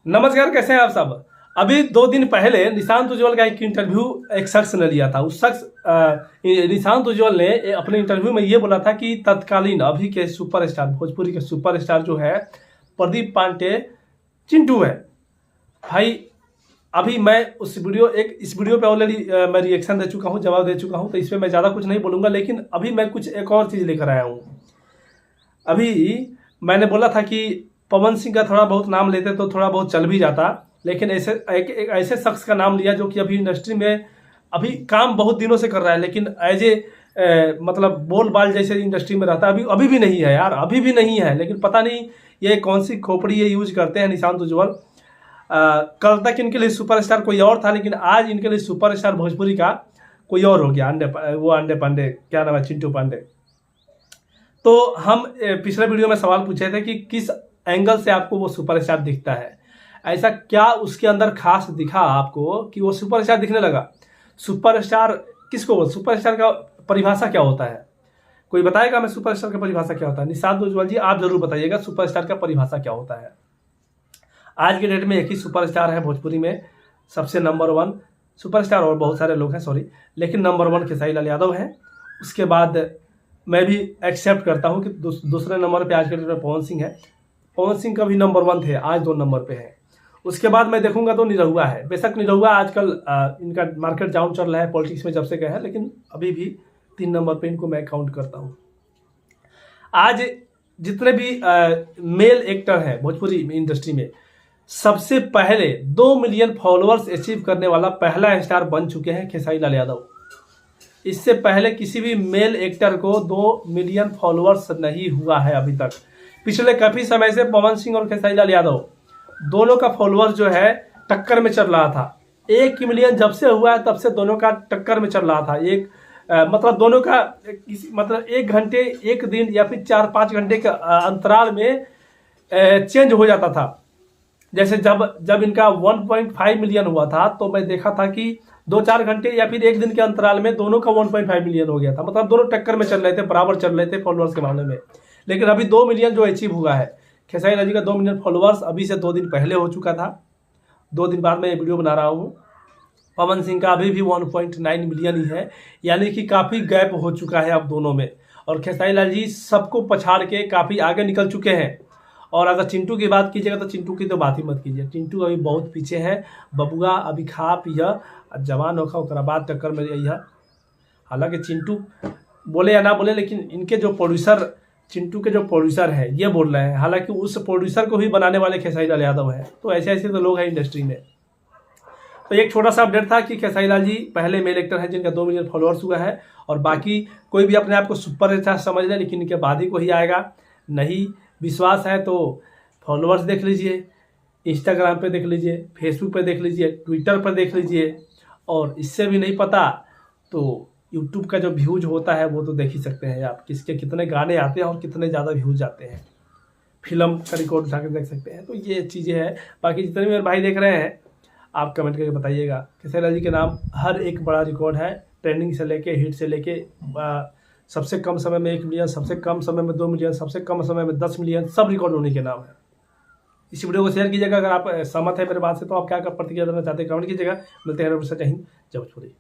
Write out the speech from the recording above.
नमस्कार, कैसे हैं आप सब। अभी 2 दिन पहले निशांत उज्ज्वल का एक इंटरव्यू एक शख्स ने लिया था। उस शख्स निशांत उज्ज्वल ने अपने इंटरव्यू में ये बोला था कि तत्कालीन अभी के सुपरस्टार, भोजपुरी के सुपरस्टार जो है प्रदीप पांडे चिंटू है। भाई अभी मैं इस वीडियो पे ऑलरेडी मैं रिएक्शन दे चुका हूँ, जवाब दे चुका हूँ, तो इसमें मैं ज़्यादा कुछ नहीं बोलूँगा। लेकिन अभी मैं कुछ एक और चीज़ लेकर आया हूँ। अभी मैंने बोला था कि पवन सिंह का थोड़ा बहुत नाम लेते तो थोड़ा बहुत चल भी जाता, लेकिन एक ऐसे शख्स का नाम लिया जो कि अभी इंडस्ट्री में अभी काम बहुत दिनों से कर रहा है, लेकिन एज ए मतलब बोल बाल जैसे इंडस्ट्री में रहता है। अभी भी नहीं है यार, अभी भी नहीं है। लेकिन पता नहीं ये कौन सी खोपड़ी ये यूज करते हैं निशांत उज्ज्वल। कल तक इनके लिए सुपरस्टार कोई और था, लेकिन आज इनके लिए सुपरस्टार भोजपुरी का कोई और हो गया। अंडे पांडे, क्या नाम है, चिंटू पांडे। तो हम पिछले वीडियो में सवाल पूछे थे कि किस एंगल से आपको वो सुपरस्टार दिखता है, ऐसा क्या उसके अंदर खास दिखा आपको कि वो सुपरस्टार दिखने लगा। सुपरस्टार किसको बोल, सुपरस्टार का परिभाषा क्या होता है, कोई बताएगा हमें सुपरस्टार का परिभाषा क्या होता है? निशांत उज्ज्वल जी आप जरूर बताइएगा सुपरस्टार का परिभाषा क्या होता है। आज के डेट में एक ही सुपरस्टार है भोजपुरी में, सबसे नंबर 1 सुपरस्टार, और बहुत सारे लोग हैं सॉरी, लेकिन नंबर 1 खेसारी लाल यादव हैं। उसके बाद मैं भी एक्सेप्ट करता हूं कि दूसरे नंबर पे आज के डेट में पवन सिंह है। पवन सिंह का भी नंबर 1 थे, आज 2 नंबर पे है। उसके बाद मैं देखूंगा तो निरहुआ है। बेशक निरहुआ आजकल इनका मार्केट डाउन चल रहा है पॉलिटिक्स में जब से गए हैं, लेकिन अभी भी 3 नंबर पे इनको मैं काउंट करता हूँ। आज जितने भी मेल एक्टर हैं भोजपुरी इंडस्ट्री में, सबसे पहले 2 मिलियन फॉलोअर्स अचीव करने वाला पहला स्टार बन चुके हैं खेसारी लाल यादव। इससे पहले किसी भी मेल एक्टर को 2 मिलियन फॉलोअर्स नहीं हुआ है अभी तक। पिछले काफी समय से पवन सिंह और खेसारी लाल यादव दोनों का फॉलोअर्स जो है टक्कर में चल रहा था। 1 मिलियन जब से हुआ है तब से दोनों का टक्कर में चल रहा था। मतलब दोनों का मतलब 1 घंटे 1 दिन या फिर 4-5 घंटे के अंतराल में चेंज हो जाता था। जैसे जब इनका 1.5 मिलियन हुआ था तो मैं देखा था कि 2-4 घंटे या फिर 1 दिन के अंतराल में दोनों का 1.5 मिलियन हो गया था। मतलब दोनों टक्कर में चल रहे थे, बराबर चल रहे थे फॉलोअर्स के मामले में। लेकिन अभी 2 मिलियन जो अचीव हुआ है, खेसारी लाल जी का 2 मिलियन फॉलोअर्स अभी से 2 दिन पहले हो चुका था। 2 दिन बाद मैं ये वीडियो बना रहा हूँ। पवन सिंह का अभी भी 1.9 मिलियन ही है, यानी कि काफ़ी गैप हो चुका है अब दोनों में। और खेसारी लाल जी सबको पछाड़ के काफ़ी आगे निकल चुके हैं। और अगर चिंटू की बात कीजिएगा तो चिंटू की तो बात ही मत कीजिए। चिंटू अभी बहुत पीछे है। बबुआ अभी खा पिया जवान होखा ओकरा बाद टक्कर में रही है। हालांकि चिंटू बोले या ना बोले, लेकिन इनके जो प्रोड्यूसर, चिंटू के जो प्रोड्यूसर है ये बोल रहे हैं। हालांकि उस प्रोड्यूसर को भी बनाने वाले खेसारी लाल यादव है। तो ऐसे तो लोग हैं इंडस्ट्री में। तो एक छोटा सा अपडेट था कि खेसारी लाल जी पहले मेल एक्टर हैं जिनका 2 मिलियन फॉलोअर्स हुआ है। और बाकी कोई भी अपने आप को सुपर स्टार समझ ले, लेकिन इनके बाद ही कोई आएगा। नहीं विश्वास है तो फॉलोअर्स देख लीजिए, इंस्टाग्राम पे देख लीजिए, फेसबुक पे देख लीजिए, ट्विटर पर देख लीजिए। और इससे भी नहीं पता तो यूट्यूब का जो व्यूज होता है वो तो देख ही सकते हैं आप, किसके कितने गाने आते हैं और कितने ज़्यादा व्यूज आते हैं। फिल्म का रिकॉर्ड उठा कर देख सकते हैं। तो ये चीज़ें हैं। बाकी जितने मेरे भाई देख रहे हैं आप कमेंट करके बताइएगा। खेसारी लाल जी के नाम हर एक बड़ा रिकॉर्ड है, ट्रेंडिंग से लेके हिट से लेके सबसे कम समय में 1 मिलियन, सबसे कम समय में 2 मिलियन, सबसे कम समय में 10 मिलियन, सब रिकॉर्ड होने के नाम है। इस वीडियो को शेयर कीजिएगा। अगर आप सहमत है मेरे बात से तो आप क्या प्रतिक्रिया देना चाहते हैं कमेंट कीजिएगा। मिलते हैं जय हिंद, जय भोजपुरी।